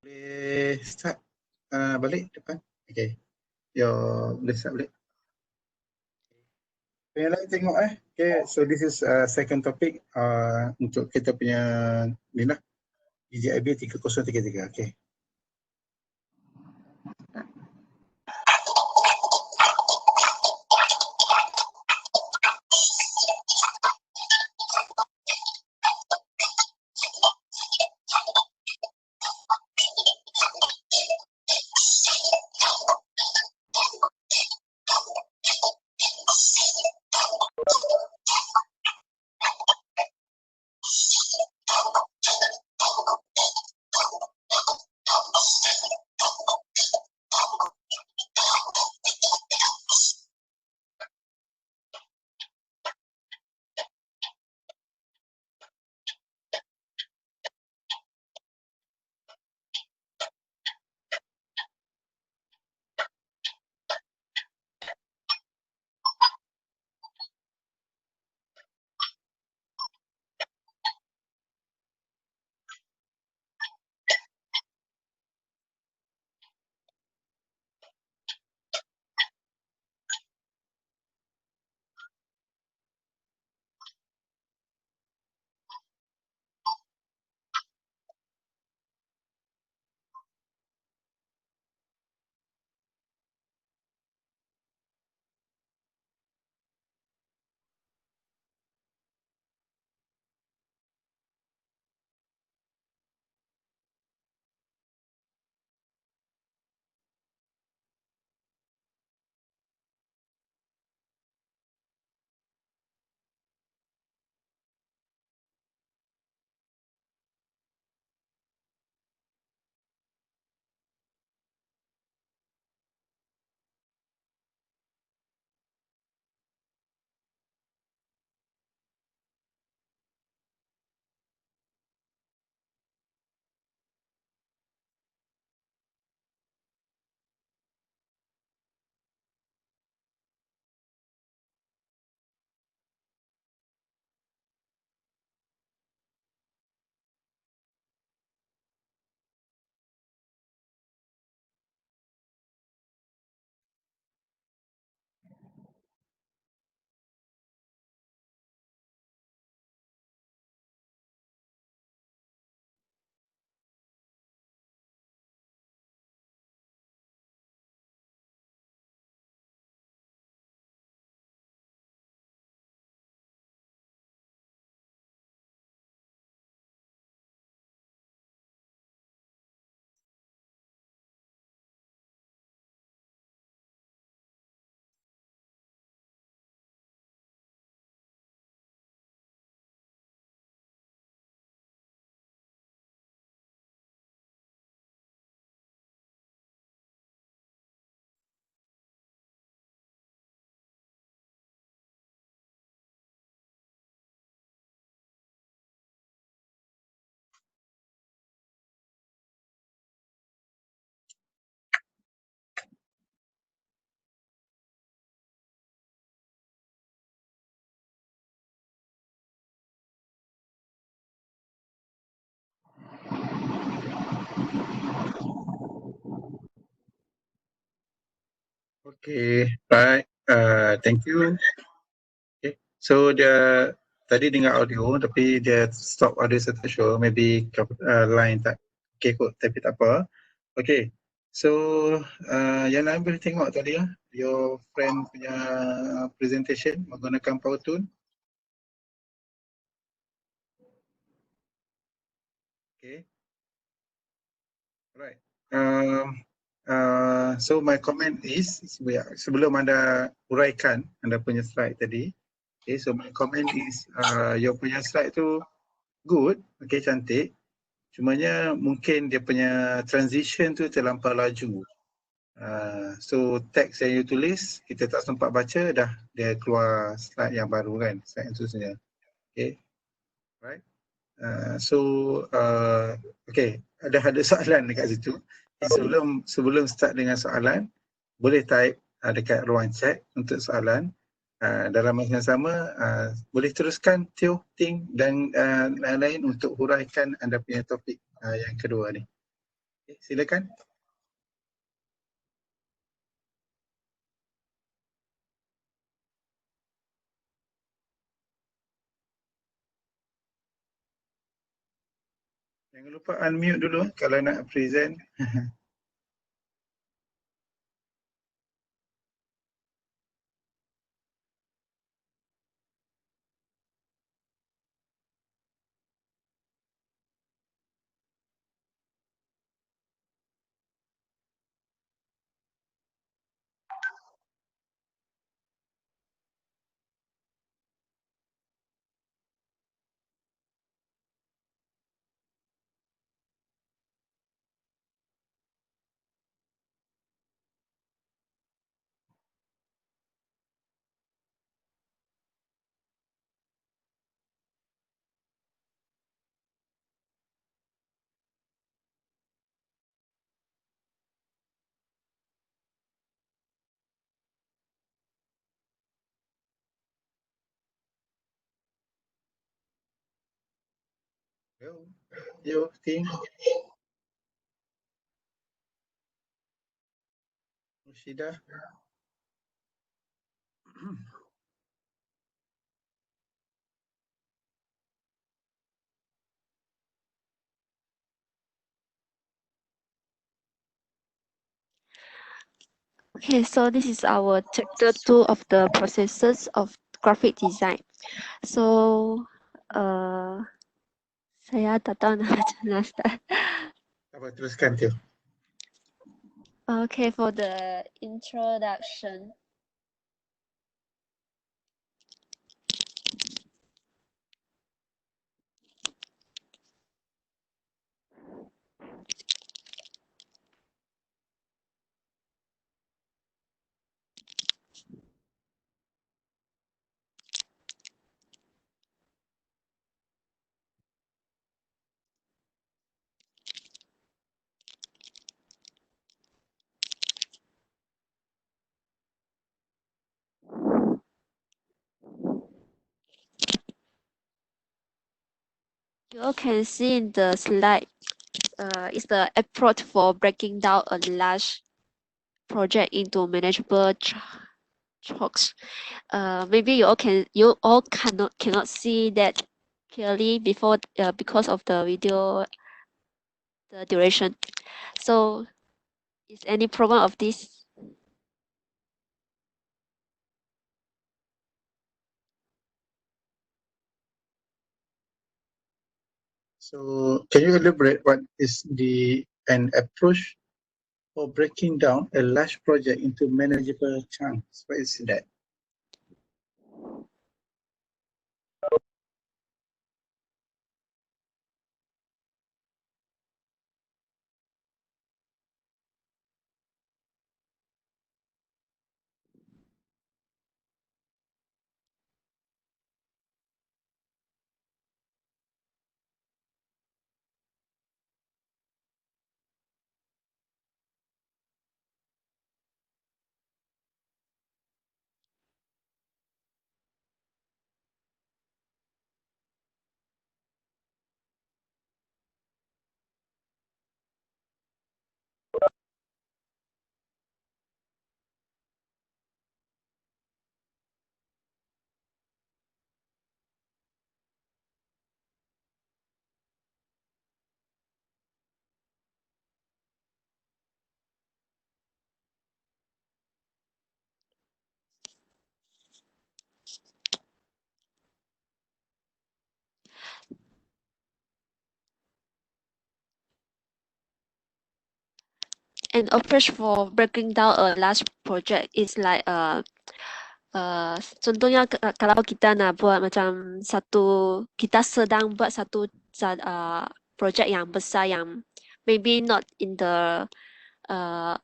Boleh start balik depan. Okay. Boleh start balik. Yang lain tengok Okay, so this is second topic untuk kita punya ni lah. DJIB 3033. Okay. Okay, right. Thank you. Okay, so dia tadi dengar audio tapi dia stop audio saya tak sure, maybe line tak okay kot tapi tak apa. Okay, so yang lain boleh tengok tadi your friend punya presentation menggunakan PowerTool. Okay, right. So my comment is sebelum anda uraikan anda punya slide tadi, okay, so my comment is your punya slide tu good, okay, cantik. Cumanya mungkin dia punya transition tu terlampau laju. So teks yang you tulis kita tak sempat baca dah dia keluar slide yang baru kan, slide yang seterusnya. Okay, right. Okay, ada soalan dekat situ. Sebelum start dengan soalan, boleh type dekat ruang chat untuk soalan. Dalam masa yang sama, boleh teruskan Teo, Ting dan lain-lain untuk huraikan anda punya topik yang kedua ni. Okay, silakan. Jangan lupa unmute dulu kalau nak present. Yo, team. Mushida. Okay, so this is our chapter 2 of the processes of graphic design. So, saya tak tahu nak start. Apa teruskan, Tio? Okay, for the introduction. You all can see in the slide is the approach for breaking down a large project into manageable chunks. Maybe you all cannot see that clearly before because of the video the duration. So is any problem of this? So can you elaborate what is an approach for breaking down a large project into manageable chunks? What is that? An approach for breaking down a large project is like contohnya kalau kita nak buat macam kita sedang buat satu project yang besar yang maybe not in the uh,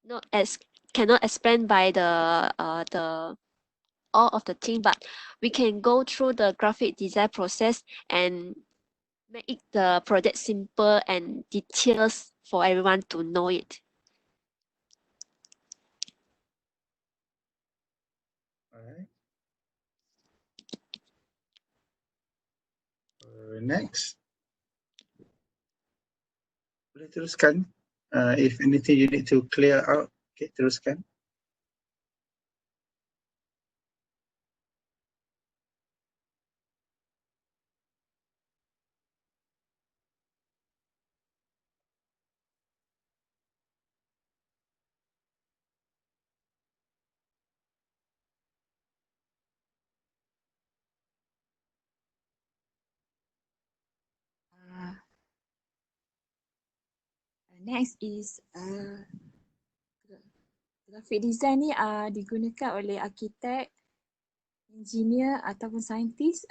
not as cannot explain by the all of the thing, but we can go through the graphic design process and make it the project simple and details for everyone to know it. All right. Next. Boleh teruskan. If anything you need to clear out, okay, teruskan. Next is graphic design ni digunakan oleh arkitek, engineer ataupun saintis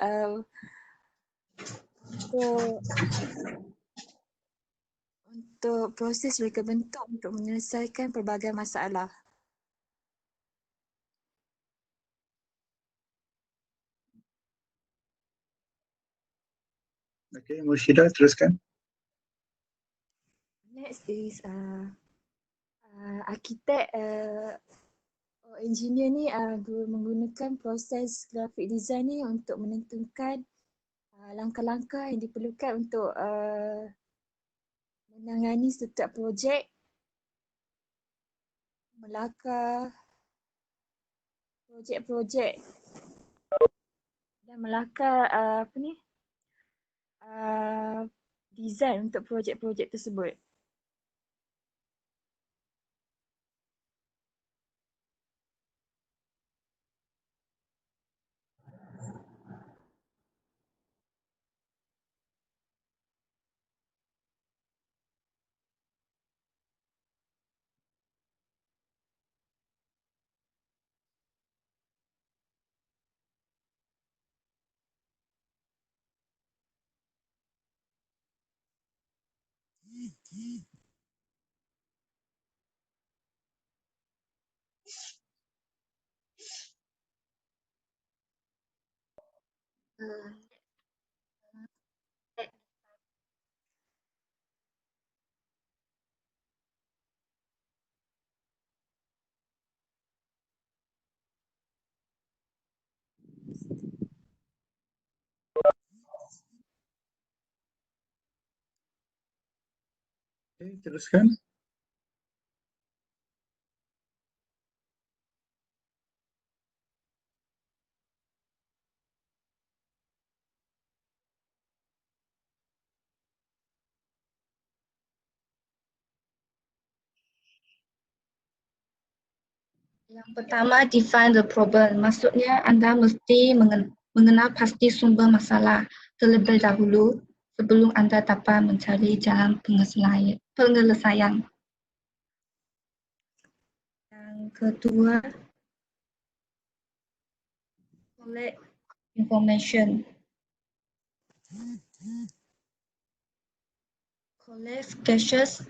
untuk proses reka bentuk untuk menyelesaikan pelbagai masalah. Okay, Mursyida teruskan. Next is arkitek engineer ni menggunakan proses graphic design ni untuk menentukan langkah-langkah yang diperlukan untuk menangani setiap projek, melakar projek-projek dan melakar design untuk projek-projek tersebut. Okay, teruskan. Yang pertama, define the problem. Maksudnya anda mesti mengenal pasti sumber masalah terlebih dahulu sebelum anda dapat mencari jalan penyelesaian. Yang kedua, collect information. Collect sketches.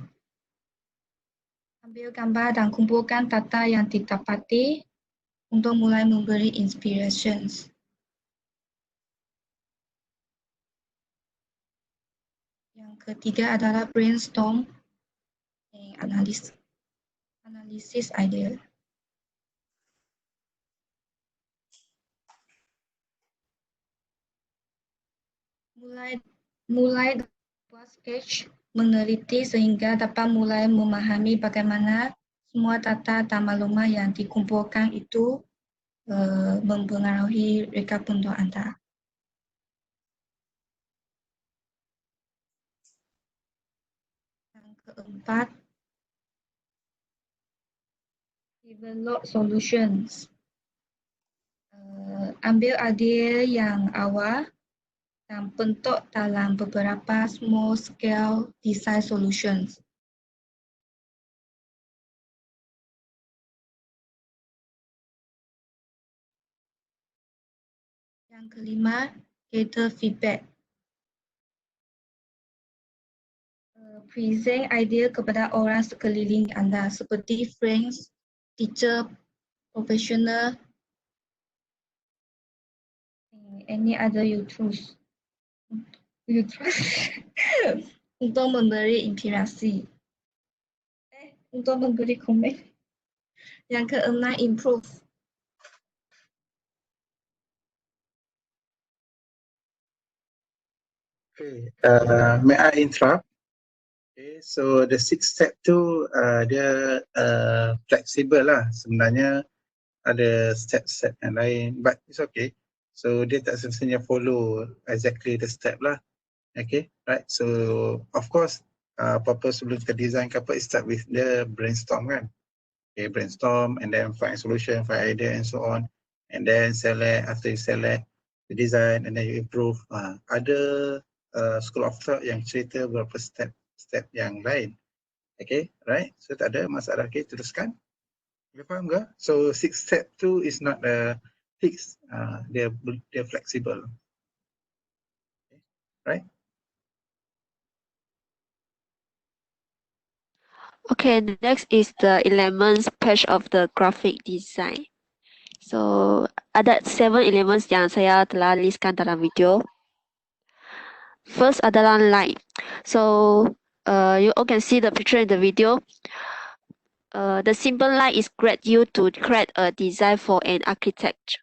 Ambil gambar dan kumpulkan data yang didapati untuk mulai memberi inspirations. Yang ketiga adalah brainstorm, analisis idea. Mulai buat sketch, meneliti sehingga dapat mulai memahami bagaimana semua data dan maklumat yang dikumpulkan itu mempengaruhi reka bentuk anda. Yang keempat, develop solutions. Ambil idea yang awal dan bentuk dalam beberapa small scale design solutions. Yang kelima, gather feedback. Present idea kepada orang sekeliling anda seperti friends, teacher, professional, any other you trust untuk memberi inspirasi, untuk memberi komen. Yang keenam, improve. Okay, may I interrupt? Okay, so the 6 step tu dia flexible lah. Sebenarnya ada step-step yang lain, but it's okay. So dia tak semestinya follow exactly the step lah. Okay, right. So of course apa-apa sebelum kita design ke apa, it start with the brainstorm kan. Okay, brainstorm and then find solution, find idea and so on. And then select, after you select, you design and then you improve. Ada school of thought yang cerita beberapa step yang lain. Okay, right. So tak ada masalah. Okay, teruskan. You faham ke? So 6 step tu is not fixed. Dia flexible. Okay, right. Okay, next is the elements page of the graphic design. So ada 7 elements yang saya telah listkan dalam video. First adalah line. So you all can see the picture in the video. The simple line is great used to create a design for an architect.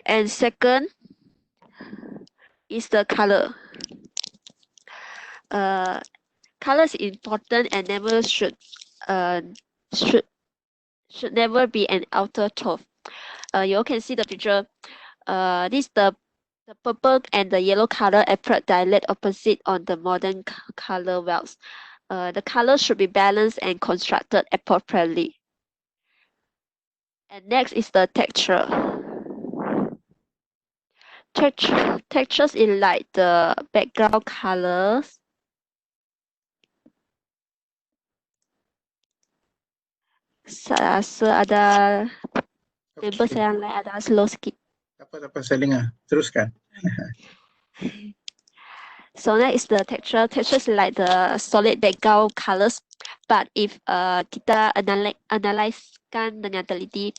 And second is the color. Color is important and never should never be an outer tone. You all can see the picture. This the purple and the yellow color appear direct opposite on the modern color wheels. The color should be balanced and constructed appropriately. And next is the texture. Textures is like the background colors. Saya rasa ada member saya yang lain ada slow sikit. Tak apa saya dengar. Teruskan. So that is the texture. Texture is like the solid background colors. But if kita analysekan dengan teliti,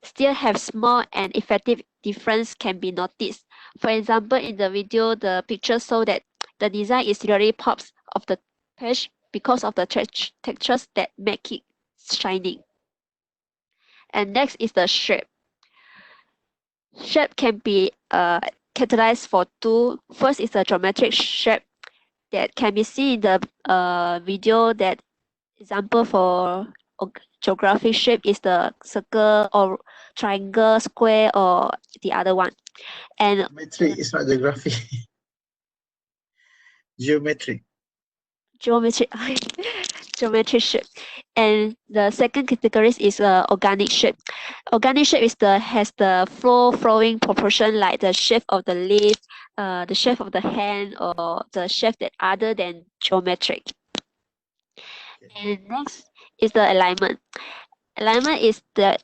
still have small and effective difference can be noticed. For example, in the video, the picture show that the design is really pops of the page because of the textures that make it shining. And next is the shape. Shape can be categorized for two. First is the geometric shape that can be seen in the video. That example for geographic shape is the circle or triangle, square, or the other one. And Geometry is not geography. Geometric. Geometric shape. And the second category is organic shape. Organic shape is has the flowing proportion like the shape of the leaf, the shape of the hand, or the shape that other than geometric. And next is the alignment. Alignment is the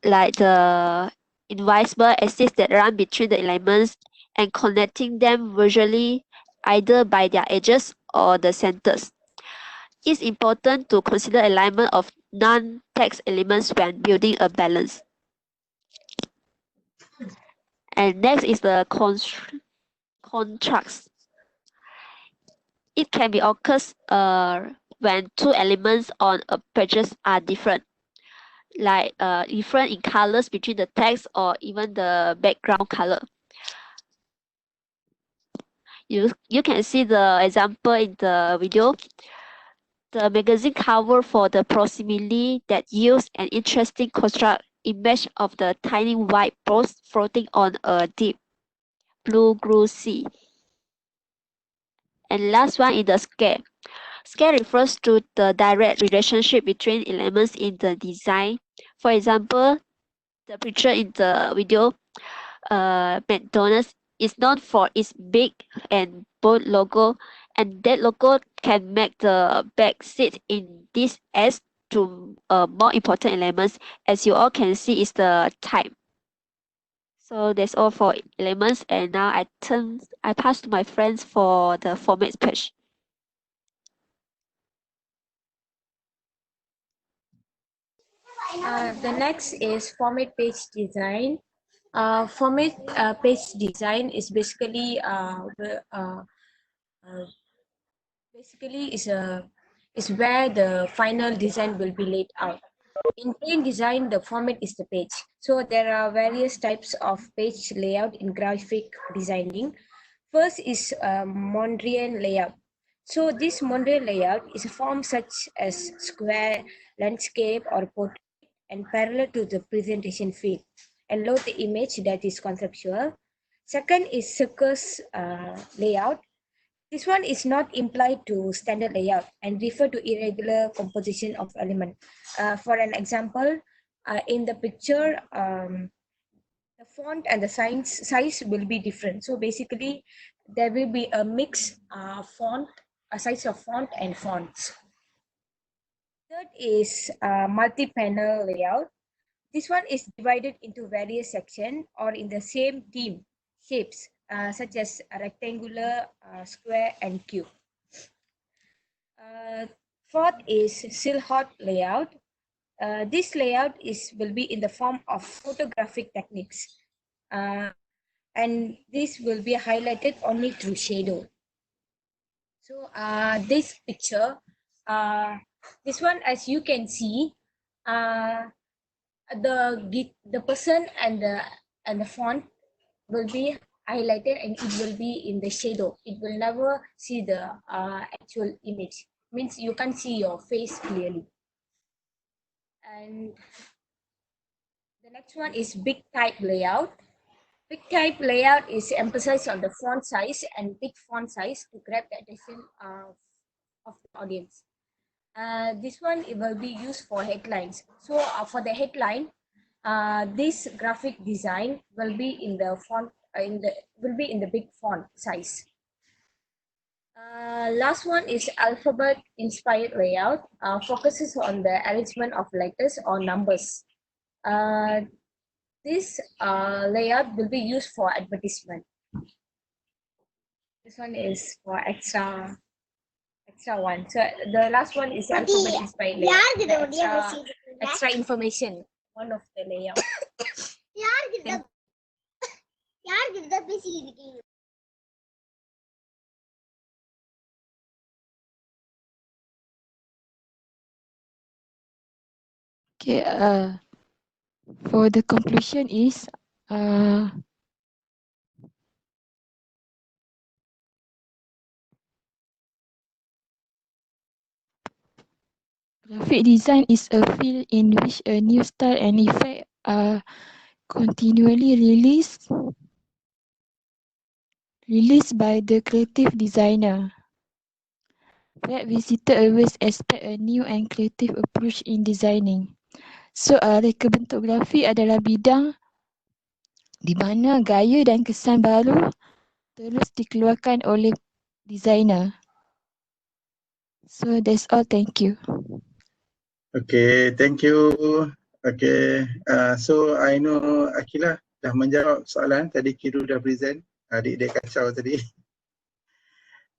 invisible axis that run between the elements and connecting them visually either by their edges or the centers. It's important to consider alignment of non-text elements when building a balance. And next is the contrast. It can be occurs when two elements on a pages are different, like different in colors between the text or even the background color. You can see the example in the video. The magazine cover for the proximity that use an interesting construct image of the tiny white balls floating on a deep blue sea. And last one is the scale. Scale refers to the direct relationship between elements in the design. For example, the picture in the video, McDonald's is known for its big and bold logo, and that logo can make the back seat in this as to more important elements. As you all can see is the time. So that's all for elements, and now I pass to my friends for the formats page. The next is format page design. Format page design is basically is where the final design will be laid out. In plain design, the format is the page. So there are various types of page layout in graphic designing. First is Mondrian layout. So this Monday layout is a form such as square, landscape, or portrait and parallel to the presentation field and load the image that is conceptual. Second is circus layout. This one is not implied to standard layout and refer to irregular composition of element. For an example, in the picture, the font and the size will be different. So basically, there will be a mix a size of font and fonts. Third is multi-panel layout. This one is divided into various sections or in the same theme shapes, such as a rectangular, square, and cube. Fourth is silhouette layout. This layout will be in the form of photographic techniques, and this will be highlighted only through shadow. So this picture, this one, as you can see, the person and the font will be highlighted and it will be in the shadow. It will never see the actual image. Means you can't see your face clearly. And the next one is big type layout. Big type layout is emphasized on the font size and big font size to grab the attention of the audience. This one, it will be used for headlines. So for the headline, this graphic design will be in the font will be in the big font size. Last one is alphabet inspired layout. Focuses on the arrangement of letters or numbers. This layout will be used for advertisement. This one is for extra one. So the last one is alphabet inspired layout. Extra information. One of the layout. Okay, for the conclusion is graphic design is a field in which a new style and effect are continually released by the creative designer. Web visitor always expect a new and creative approach in designing. So, reka bentuk grafik adalah bidang di mana gaya dan kesan baru terus dikeluarkan oleh designer. So, that's all. Thank you. Okay, thank you. Okay, so I know Akilah dah menjawab soalan tadi. Kiru dah present, adik-adik kacau tadi.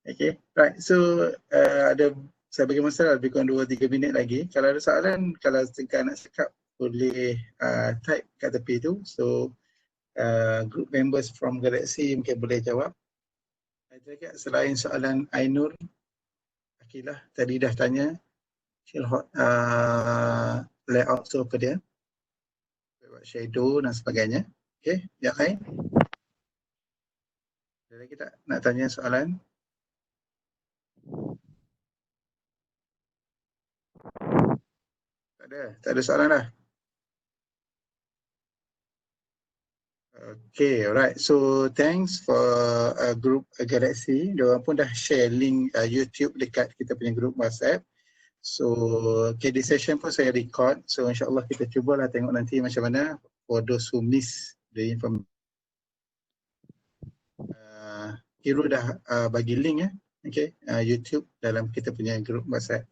Okay, right. So saya bagi masa lebih kurang 2-3 minit lagi. Kalau ada soalan, kalau sengkat nak cakap, boleh type kat tepi tu. So group members from Galaxy mungkin boleh jawab. Saya cakap selain soalan Ainur, Akilah tadi dah tanya layout tu apa dia, buat shadow dan sebagainya. Okay, yang lain? Ada lagi tak nak tanya soalan? Tak ada soalan dah? Okay, alright. So thanks for group Galaxy. Diorang pun dah share link YouTube dekat kita punya group WhatsApp. So okay, di session pun saya record. So insyaAllah kita cubalah tengok nanti macam mana for those who miss the information. Kiro dah bagi link okay, YouTube dalam kita punya group WhatsApp.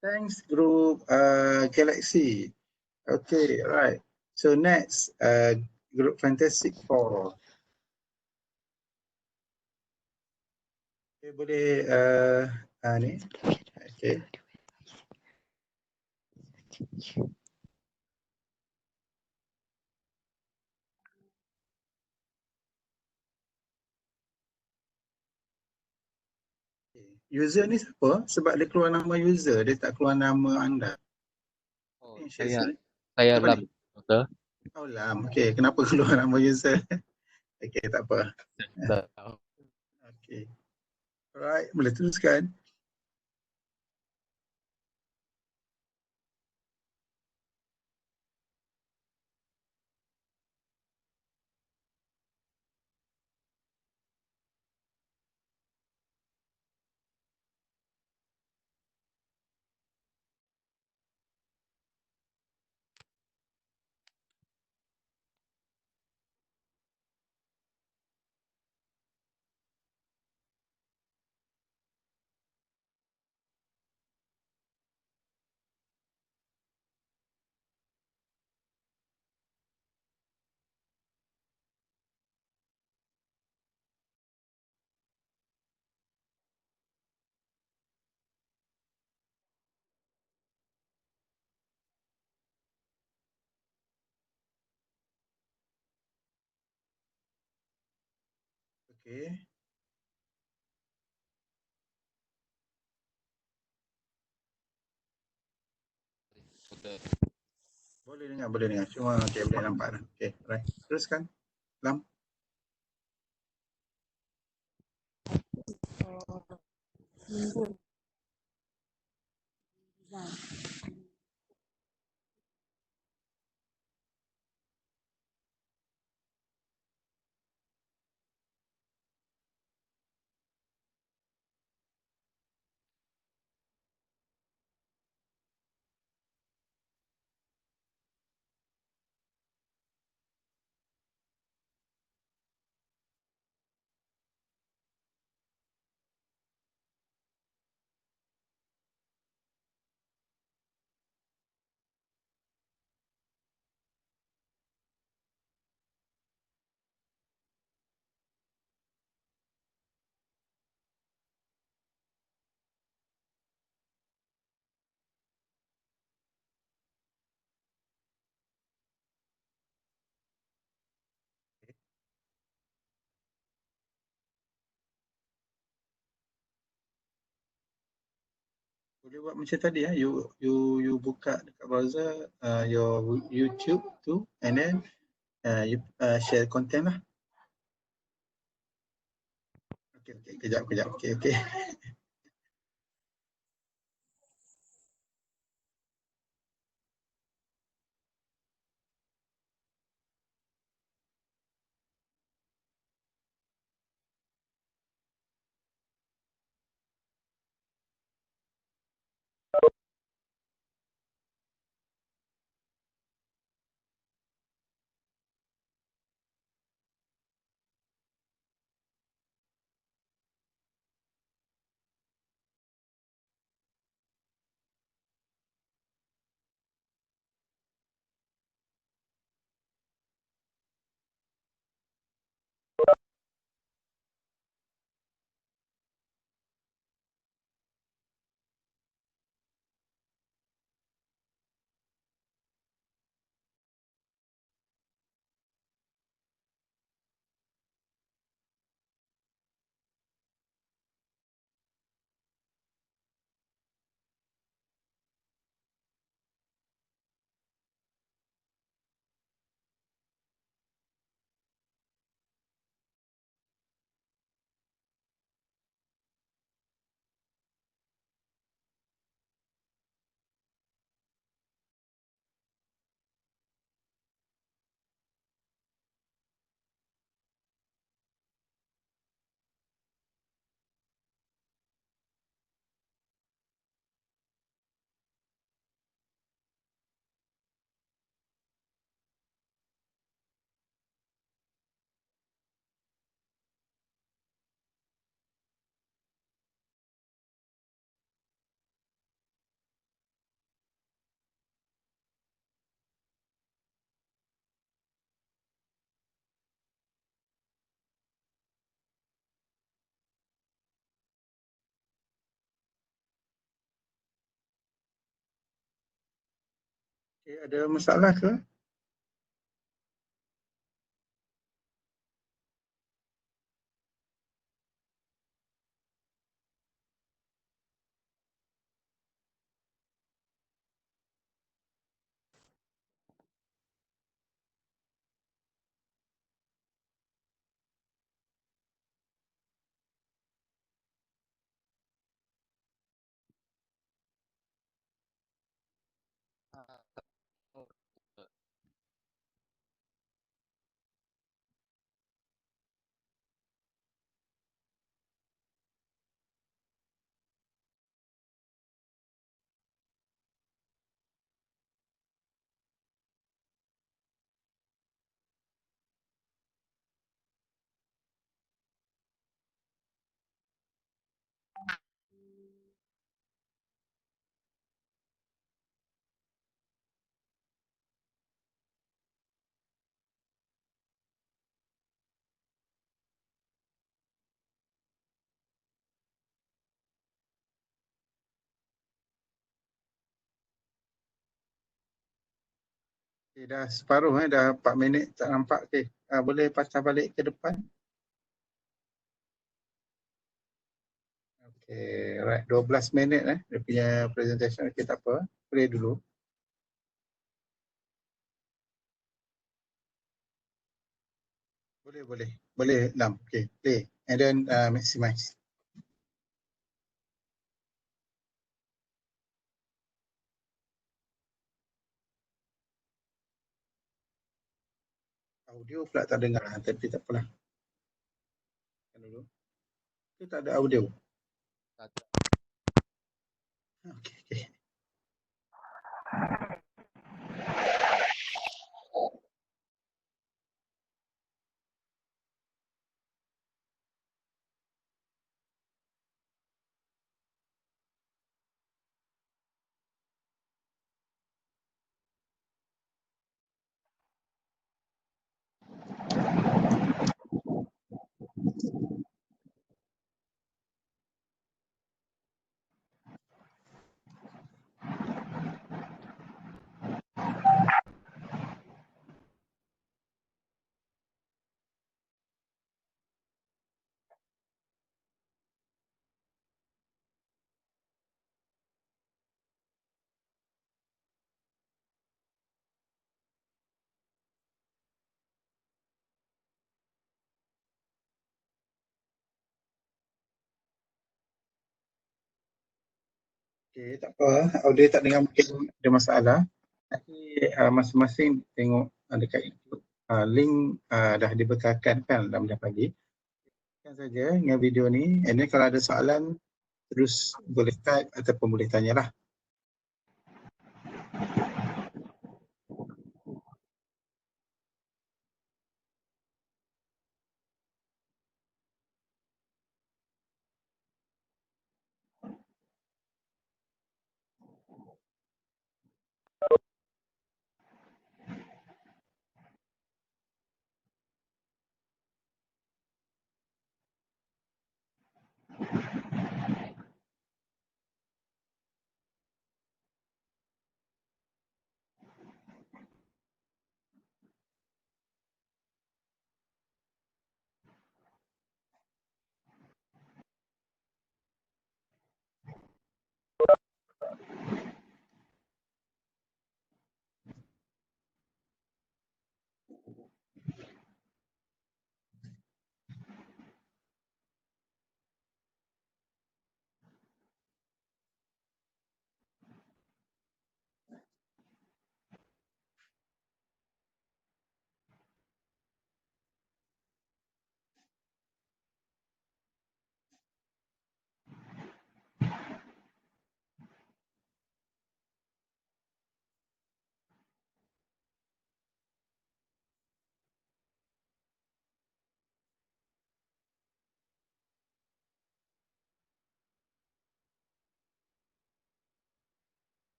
Thanks group Galaxy. Okay, right. So next, group Fantastic Four. Okay, boleh ni. Okay. User ni siapa? Sebab dia keluar nama user, dia tak keluar nama anda. Oh, saya Lam. Betul? Oh Lam, okay. Kenapa keluar nama user? Okay, tak apa. Okay. Alright, boleh teruskan. Okay. Boleh dengar. Cuma okay, boleh nampak dah. Okay, right. Teruskan. Lam. Boleh buat macam tadi ya. You buka dekat browser your YouTube tu and then you share content lah. Okay, kejap. Okay. Okay, ada masalah ke? Okay, dah separuh dah 4 minit tak nampak. Okay. Boleh patah balik ke depan? Okay, right. 12 minit dia punya presentation. Okay, tak apa. Play dulu. Boleh. Boleh 6. Okay, play. And then maximize. Audio pula tak dengar, tapi tak apalah. Kan dulu. Itu tak ada audio. Tak. Okay. Okay, tak apa. Audio tak dengar mungkin ada masalah. Nanti masing-masing tengok dekat YouTube. Link dah dibekalkan kan dalam dah pagi. Kan saja dengan video ni. And then kalau ada soalan terus boleh type ataupun boleh tanyalah.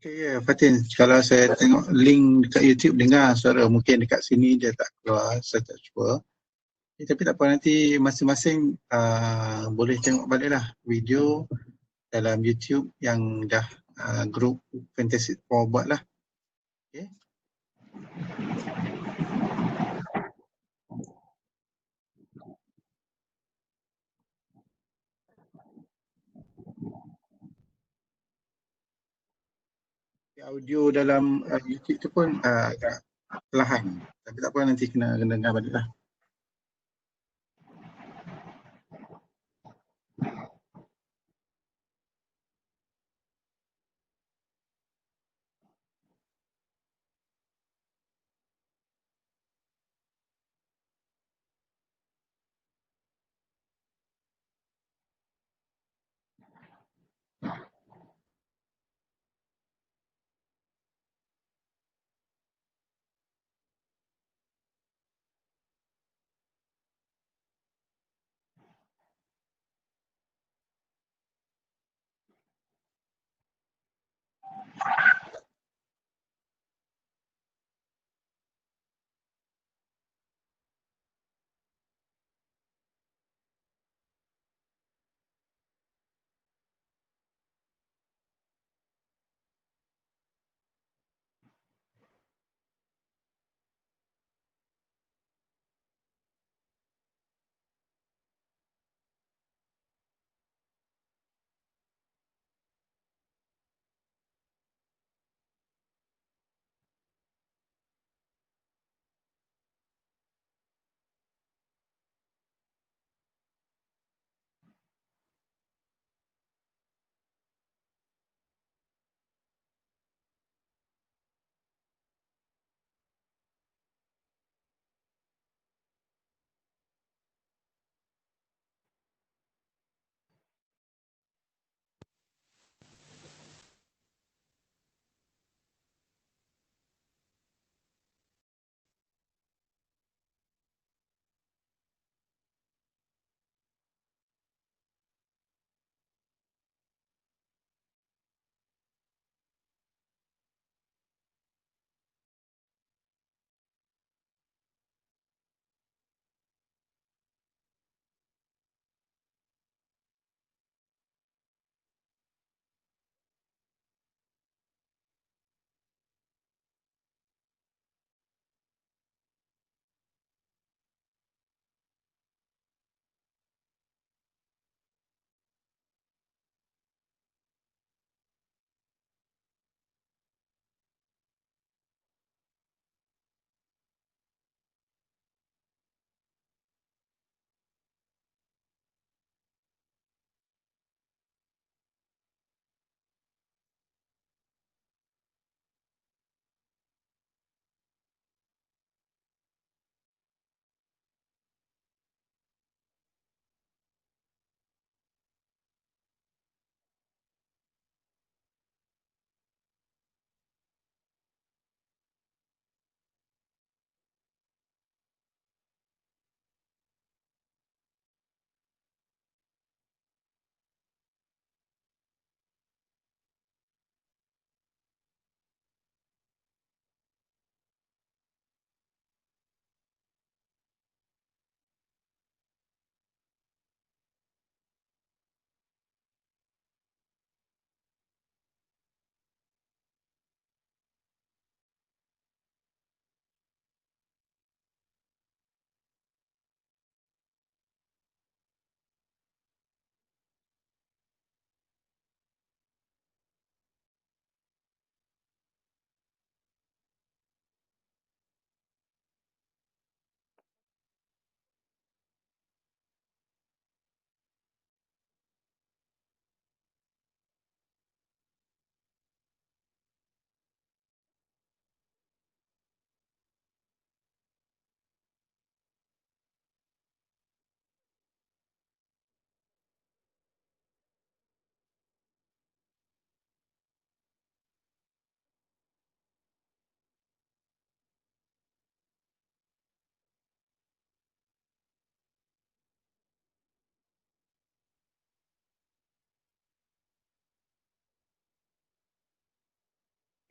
Okay, Fatin, kalau saya tengok link dekat YouTube dengar suara, mungkin dekat sini dia tak keluar, saya tak cuba. Tapi tak apa, nanti masing-masing boleh tengok baliklah video dalam YouTube yang dah grup Fantastic Four buat lah. Okay. Audio dalam YouTube tu pun agak perlahan. Tapi tak apa, nanti kena dengar balik lah.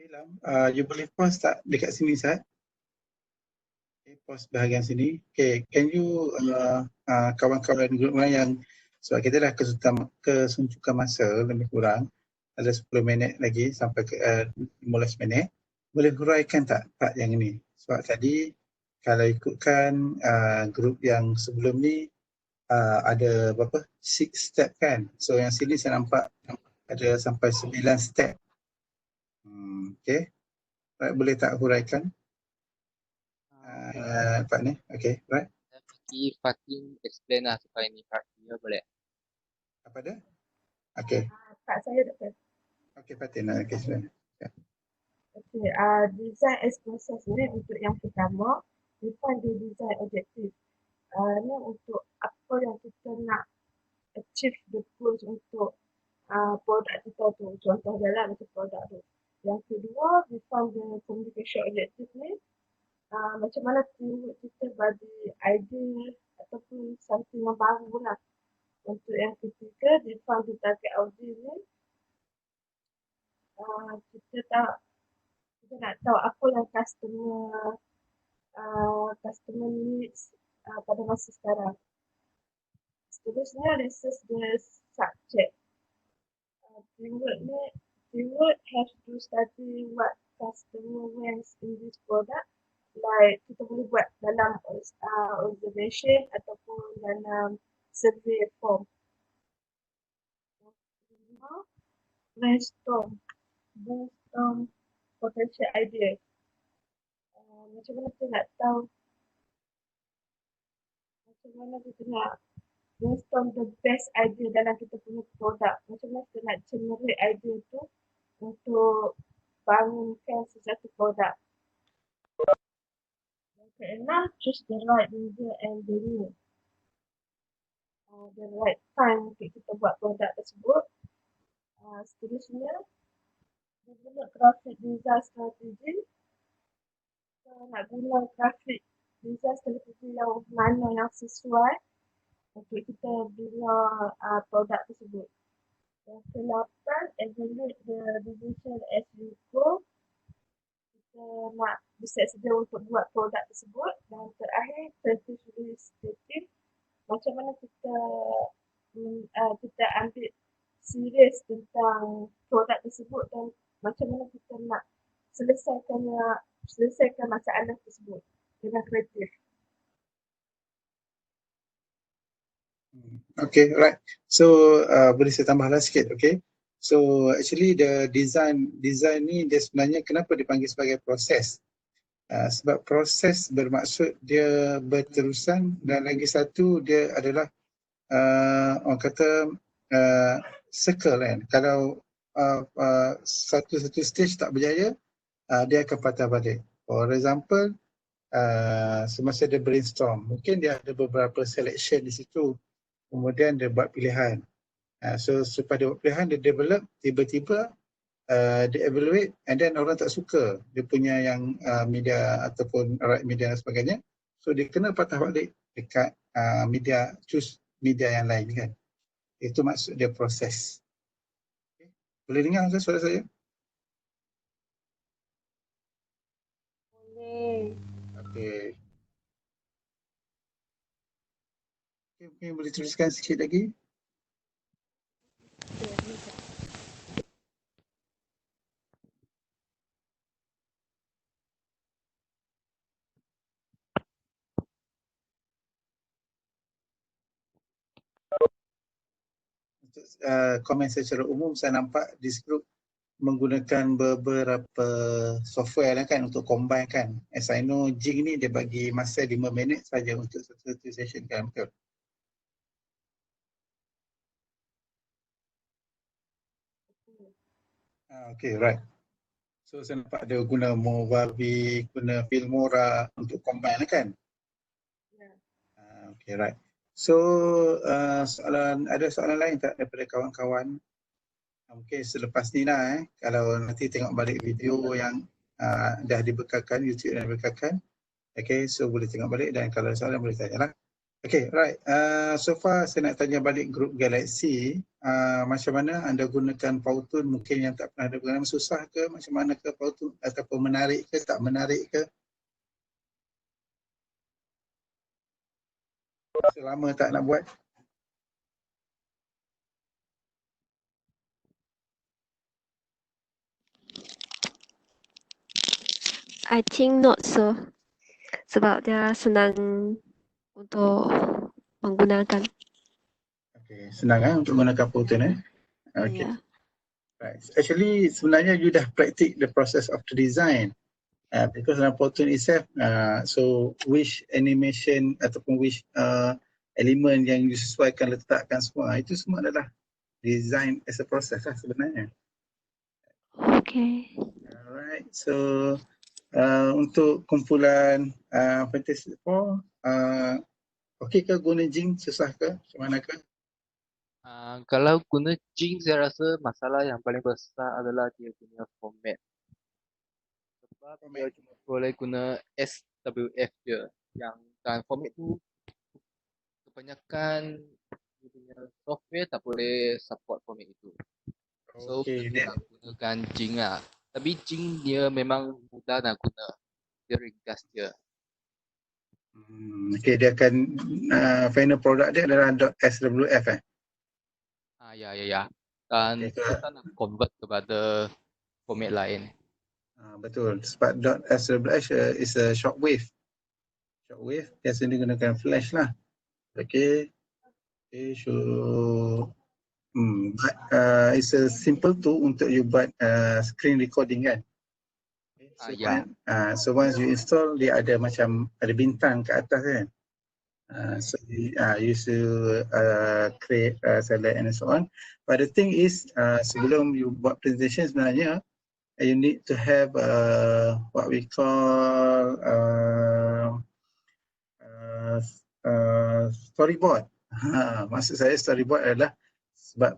Okay, Lam, you boleh pause tak dekat sini, Sat? Okay, pause bahagian sini. Okay, can you kawan-kawan grup yang sebab kita dah kesuntukan masa lebih kurang ada 10 minit lagi sampai ke 15 minit. Boleh huraikan tak part yang ni? Sebab tadi kalau ikutkan grup yang sebelum ni ada berapa? 6 step kan? So yang sini saya nampak ada sampai 9 step. Okay. Right, boleh tak huraikan? Part ni? Okay, right. Saya bagi Fatin explain lah supaya ni praktiknya boleh. Apa dia? Okay. Tak, saya Dr. Okay, Fatin. Okay, silakan. Okay, design as process ni untuk yang pertama, define the design objective. Ni untuk apa yang kita nak achieve the goals untuk produk kita tu. Contoh jalan untuk produk tu. Yang kedua, define the communication objective ni. Macam mana kita bagi idea ataupun something yang baru lah. Untuk yang ketiga, define the target audience ni. Kita nak tahu apa yang customer needs pada masa sekarang. Seterusnya, research the subject. Keyword has to study what customer wants in this product. Like kita boleh buat dalam observation ataupun dalam survey form. Brainstorm potential idea. Macam mana kita nak tahu, macam mana kita nak brainstorm the best idea dalam kita punya produk. Macam mana kita nak generate idea tu untuk bangunkan sesuatu produk. Yang keenam, choose the right media and venue. The right time untuk kita buat produk tersebut. Seterusnya, develop graphic design strategy. Kita nak guna graphic design strategy yang mana yang sesuai untuk kita bina produk tersebut. Yang ke-8, evaluate the decision as you go. Kita nak bersiap sedia untuk buat produk tersebut. Dan terakhir, strategy stating. Macam mana kita ambil serius tentang produk tersebut dan macam mana kita nak selesaikan masalah tersebut dengan kreatif. Okay, right. So boleh saya tambahlah sikit, okay. So actually the design ni dia sebenarnya kenapa dipanggil sebagai proses? Sebab proses bermaksud dia berterusan dan lagi satu dia adalah orang kata circle kan. Kalau satu stage tak berjaya, dia akan patah balik. For example, semasa dia brainstorm, mungkin dia ada beberapa selection di situ. Kemudian dia buat pilihan. So supaya dia buat pilihan, dia develop, tiba-tiba dia evaluate and then orang tak suka dia punya yang media ataupun right media dan sebagainya. So dia kena patah balik dekat choose media yang lain kan. Itu maksud dia proses. Okay. Boleh dengar suara saya? Boleh. Okay. Mungkin boleh teruskan sikit lagi. Untuk komen secara umum, saya nampak this group menggunakan beberapa software lah kan untuk combine kan. As I know, Jing ni dia bagi masa 5 minit saja untuk satu session kan, betul? Okay, right. So saya nampak dia guna Movavi, guna Filmora untuk combine lah kan? Yeah. Okay, right. So ada soalan lain tak daripada kawan-kawan? Mungkin selepas ni lah kalau nanti tengok balik video yang dah dibekalkan, YouTube dah dibekalkan. Okay, so boleh tengok balik dan kalau ada soalan boleh tanya lah. Okay, right. So far saya nak tanya balik grup Galaxy. Macam mana anda gunakan Powtoon? Mungkin yang tak pernah ada pengalaman, susah ke? Macam mana ke Powtoon? Ataupun menarik ke? Tak menarik ke? Selama tak nak buat? I think not so. Sebab dia senang untuk menggunakan. Okay, senang untuk gunakan Powtoon Okay. Ya. Right. Actually sebenarnya you dah practice the process of the design. Because dalam Powtoon itself, so which animation ataupun which element yang you sesuaikan letakkan semua, itu semua adalah design as a process lah sebenarnya. Okay. Alright, so untuk kumpulan Fantastic Four, okey ke guna Jing? Susah ke? Macam mana ke? Kalau guna Jing, saya rasa masalah yang paling besar adalah dia punya format. Sebab dia Format. cuma boleh guna SWF je. Dan format tu kebanyakan dia punya software tak boleh support format itu. So Okey, kita nak gunakan Jing lah. Tapi Jing dia memang mudah nak guna. Dia ringkas je. Okey, dia akan final product dia adalah .swf Ya. Dan Okey, kita nak convert kepada format lain. betul. Sebab .swf is a shortwave. Shortwave biasanya digunakan flash lah. Okay. So but it's a simple tool untuk you buat screen recording kan. Okay. Ya. So once you install, dia ada macam ada bintang ke atas kan. So you should create select and so on. But the thing is, sebelum you buat presentation sebenarnya, you need to have what we call storyboard. Maksud saya storyboard adalah sebab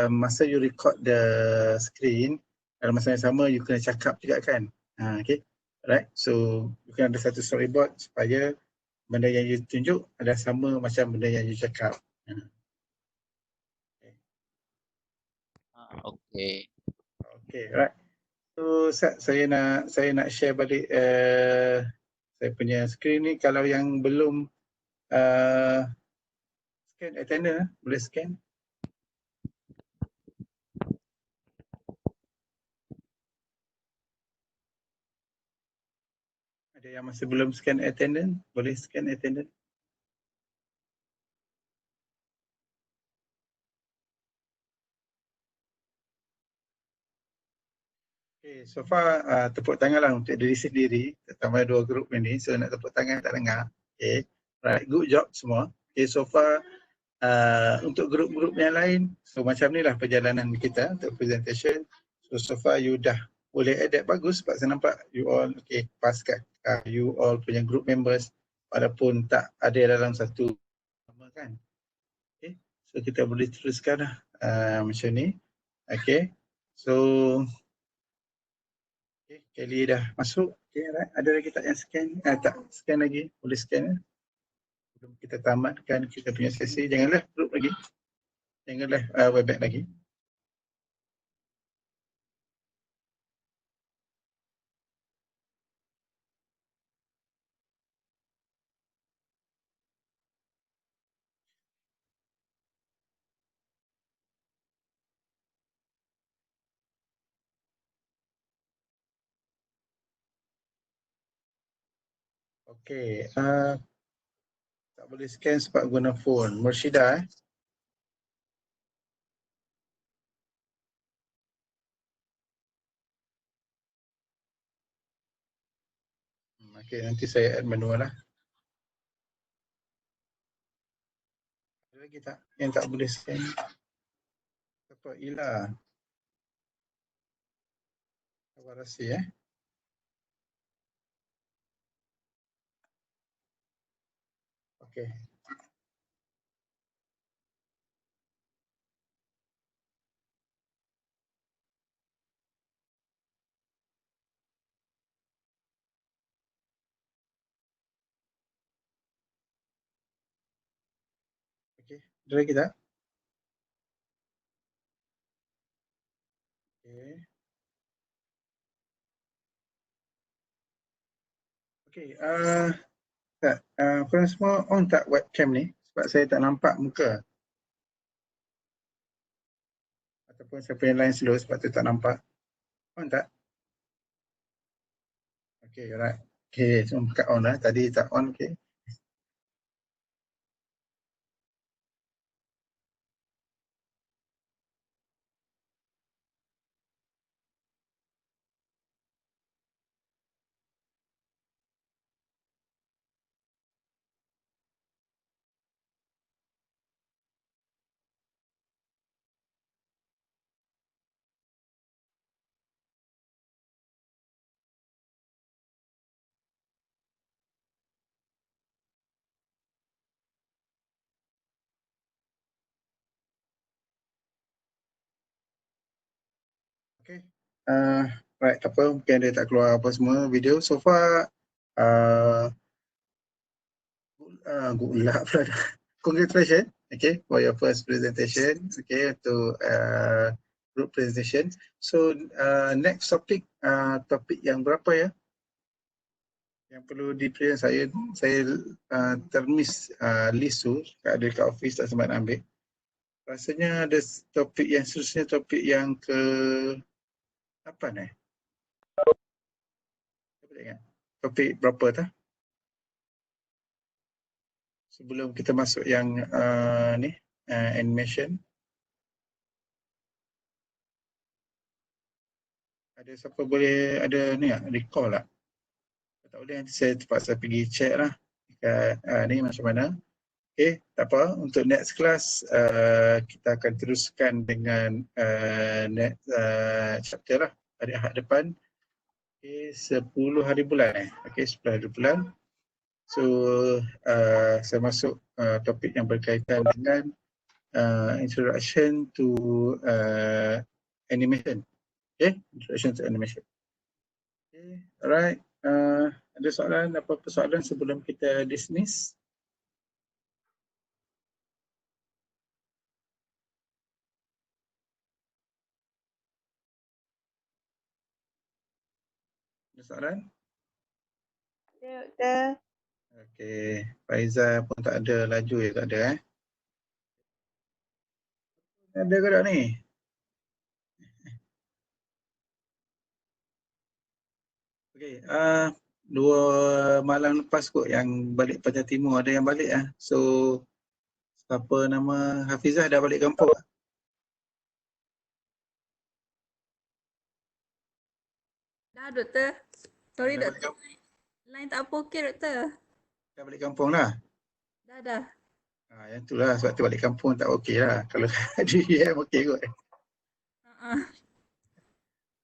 masa you record the screen, dalam masa yang sama you kena cakap juga kan. Okay, right. So you kena ada satu storyboard supaya benda yang you tunjuk adalah sama macam benda yang you cakap. Okay. Okay, right. So saya nak share balik saya punya screen ni. Kalau yang belum scan attendance, boleh scan. Ada yang masih belum scan attendance, boleh scan attendance. Okay, so far tepuk tangan lah untuk diri sendiri, terutama dua grup ini. So nak tepuk tangan tak dengar. Okay, right, good job semua. Okay, so far untuk grup-grup yang lain, so macam ni lah perjalanan kita untuk presentation. So far you dah boleh adapt bagus sebab saya nampak you all okay, pass kat you all punya group members walaupun tak ada dalam satu sama kan. Okay, so kita boleh teruskan lah macam ni. Okay, so okay, Kelly dah masuk. Okay, right. Ada lagi tak yang scan? Tak scan lagi, boleh scan. Sebelum kita tamatkan kita punya sesi, janganlah group lagi. Janganlah webback lagi. Okey, tak boleh scan sebab guna phone. Mursyida Okey, nanti saya add manual lah. Ada lagi tak yang tak boleh scan? Apa? Ila. Warasi Okey. Okay, ada lagi tak? Okay. Okay, tak, korang semua on tak webcam ni? Sebab saya tak nampak muka. Ataupun siapa yang lain slow sebab tu tak nampak. On tak? Okay, alright. Okay, semua buka on lah. Tadi tak on, okay. Okay. Right, tak apa, mungkin dia tak keluar apa semua video. So far, good luck pula. Congratulations, okay, for your first presentation, okay, to group presentation. So, next topic, topik yang berapa ya? Yang perlu di-present saya termiss list tu, ada kat office tak sempat ambil. Rasanya ada topik yang seterusnya, topik yang ke apa ni? Saya boleh ingat. Topik berapa tak? Sebelum kita masuk yang ni, animation. Ada siapa boleh ada ni tak? Recall tak? Tak boleh nanti saya terpaksa pergi check lah dekat ni macam mana. Okay, tak apa. Untuk next class kita akan teruskan dengan next chapter lah hari Ahad depan. Okay, 10 hari bulan Okay, 10 hari bulan. So saya masuk topik yang berkaitan dengan introduction to animation. Okay, introduction to animation. Okay, alright. Ada soalan, apa-apa soalan sebelum kita dismiss? Ada soalan? Doktor. Okay, Faiza pun tak ada, laju je tak ada Ada ke tak ni? Okay, 2 malam lepas kot yang balik Panjang Timur ada yang balik So, siapa nama Hafizah dah balik kampung? Dah doktor. Sorry Dah balik doktor. kampung? Line tak apa okey doktor. Dah balik kampung lah? Dah. Yang tu lah, sebab tu balik kampung tak okey lah. Kalau ada DM okey kot.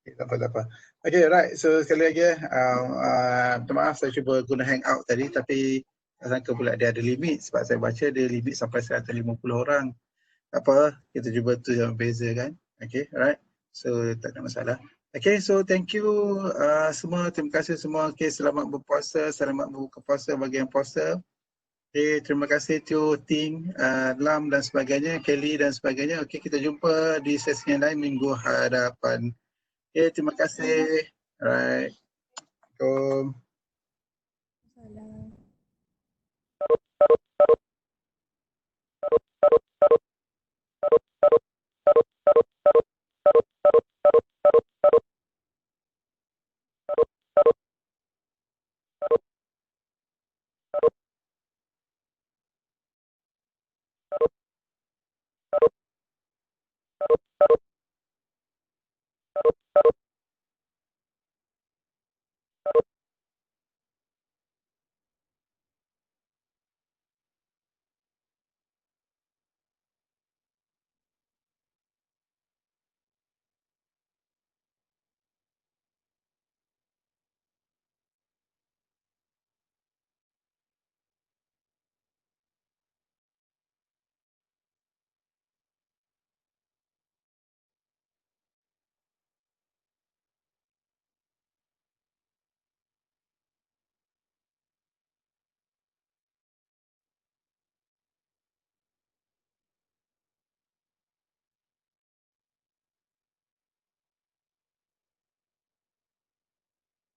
Okay, tak apa. Okay, right. So, sekali lagi minta maaf saya cuba guna hangout tadi tapi tak sangka pula dia ada limit sebab saya baca dia limit sampai 150 orang. Tak apa, kita cuba tu yang beza kan. Okay, alright. So, tak ada masalah. Okay, so thank you semua. Terima kasih semua. Okay, selamat berpuasa. Selamat berbuka puasa bagi yang puasa. Okay, terima kasih to Ting, Lam dan sebagainya, Kelly dan sebagainya. Okay, kita jumpa di sesi yang lain minggu hadapan. Okay, terima kasih. Alright. Assalamualaikum.